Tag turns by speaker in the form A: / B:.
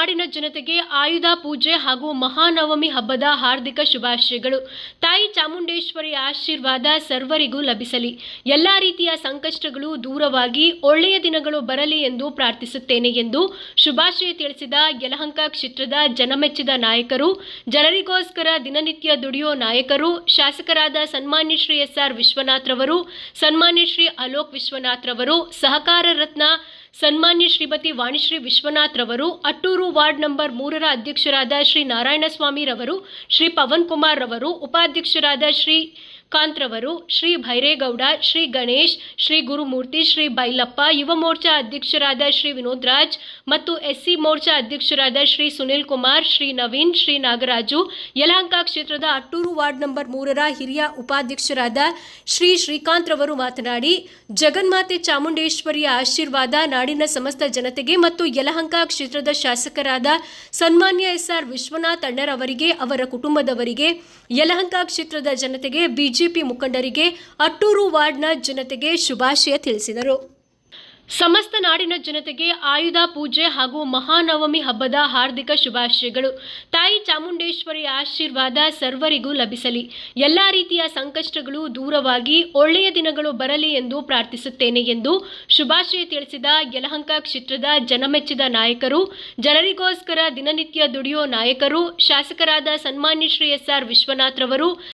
A: ನಾಡಿನ ಜನತೆಗೆ ಆಯುಧ ಪೂಜೆ ಹಾಗೂ ಮಹಾನವಮಿ ಹಬ್ಬದ ಹಾರ್ದಿಕ ಶುಭಾಶಯಗಳು. ತಾಯಿ ಚಾಮುಂಡೇಶ್ವರಿಯ ಆಶೀರ್ವಾದ ಸರ್ವರಿಗೂ ಲಭಿಸಲಿ. ಎಲ್ಲ ರೀತಿಯ ಸಂಕಷ್ಟಗಳು ದೂರವಾಗಿ ಒಳ್ಳೆಯ ದಿನಗಳು ಬರಲಿ ಎಂದು ಪ್ರಾರ್ಥಿಸುತ್ತೇನೆ ಎಂದು ಶುಭಾಶಯ ತಿಳಿಸಿದ ಯಲಹಂಕ ಕ್ಷೇತ್ರದ ಜನಮೆಚ್ಚಿದ ನಾಯಕರು, ಜನರಿಗೋಸ್ಕರ ದಿನನಿತ್ಯ ದುಡಿಯೋ ನಾಯಕರು, ಶಾಸಕರಾದ ಸನ್ಮಾನ್ಯ ಶ್ರೀ ಎಸ್.ಆರ್. ವಿಶ್ವನಾಥ್ ರವರು, ಸನ್ಮಾನ್ಯ ಶ್ರೀ ಅಲೋಕ್ ವಿಶ್ವನಾಥ್ ರವರು, ಸಹಕಾರ ರತ್ನ ಸನ್ಮಾನ್ಯ ಶ್ರೀಮತಿ ವಾಣಿಶ್ರೀ ವಿಶ್ವನಾಥ್ ರವರು, ಅಟ್ಟೂರು ವಾರ್ಡ್ ನಂಬರ್ 3ರ ಅಧ್ಯಕ್ಷರಾದ ಶ್ರೀ ನಾರಾಯಣಸ್ವಾಮಿ ರವರು, ಶ್ರೀ ಪವನ್ ಕುಮಾರ್ ರವರು, ಉಪಾಧ್ಯಕ್ಷರಾದ ಶ್ರೀ ಕಾಂತ್ ರವರು, ಶ್ರೀ ಭೈರೇಗೌಡ, ಶ್ರೀ ಗಣೇಶ್, ಶ್ರೀ ಗುರುಮೂರ್ತಿ, ಶ್ರೀ ಬೈಲಪ್ಪ, ಯುವ ಮೋರ್ಚಾ ಅಧ್ಯಕ್ಷರಾದ ಶ್ರೀ ವಿನೋದ್ ರಾಜ್ ಮತ್ತು ಎಸ್ಸಿ ಮೋರ್ಚಾ ಅಧ್ಯಕ್ಷರಾದ ಶ್ರೀ ಸುನಿಲ್ ಕುಮಾರ್, ಶ್ರೀ ನವೀನ್, ಶ್ರೀ ನಾಗರಾಜು, ಯಲಹಂಕ ಕ್ಷೇತ್ರದ ಅಟ್ಟೂರು ವಾರ್ಡ್ ನಂಬರ್ 3ರ ಹಿರಿಯ ಉಪಾಧ್ಯಕ್ಷರಾದ ಶ್ರೀ ಶ್ರೀಕಾಂತ್ ರವರು ಮಾತನಾಡಿ, ಜಗನ್ಮಾತೆ ಚಾಮುಂಡೇಶ್ವರಿಯ ಆಶೀರ್ವಾದ ನಾಡಿನ ಸಮಸ್ತ ಜನತೆಗೆ ಮತ್ತು ಯಲಹಂಕ ಕ್ಷೇತ್ರದ ಶಾಸಕರಾದ ಸನ್ಮಾನ್ಯ ಎಸ್.ಆರ್. ವಿಶ್ವನಾಥ್ ಅಣ್ಣರವರಿಗೆ, ಅವರ ಕುಟುಂಬದವರಿಗೆ, ಯಲಹಂಕ ಕ್ಷೇತ್ರದ ಜನತೆಗೆ, ಬಿಜೆಪಿ ಮುಖಂಡರಿಗೆ, ಅಟ್ಟೂರು ವಾರ್ಡ್ನ ಜನತೆಗೆ ಶುಭಾಶಯ ತಿಳಿಸಿದರು. ಸಮಸ್ತ ನಾಡಿನ ಜನತೆಗೆ ಆಯುಧ ಪೂಜೆ ಹಾಗೂ ಮಹಾನವಮಿ ಹಬ್ಬದ ಹಾರ್ದಿಕ ಶುಭಾಶಯಗಳು. ತಾಯಿ ಚಾಮುಂಡೇಶ್ವರಿಯ ಆಶೀರ್ವಾದ ಸರ್ವರಿಗೂ ಲಭಿಸಲಿ. ಎಲ್ಲ ರೀತಿಯ ಸಂಕಷ್ಟಗಳು ದೂರವಾಗಿ ಒಳ್ಳೆಯ ದಿನಗಳು ಬರಲಿ ಎಂದು ಪ್ರಾರ್ಥಿಸುತ್ತೇನೆ ಎಂದು ಶುಭಾಶಯ ತಿಳಿಸಿದ ಯಲಹಂಕ ಕ್ಷೇತ್ರದ ಜನಮೆಚ್ಚಿದ ನಾಯಕರು, ಜನರಿಗೋಸ್ಕರ ದಿನನಿತ್ಯ ದುಡಿಯೋ ನಾಯಕರು, ಶಾಸಕರಾದ ಸನ್ಮಾನ್ಯ ಶ್ರೀ ಎಸ್.ಆರ್. ವಿಶ್ವನಾಥ್ ರವರು,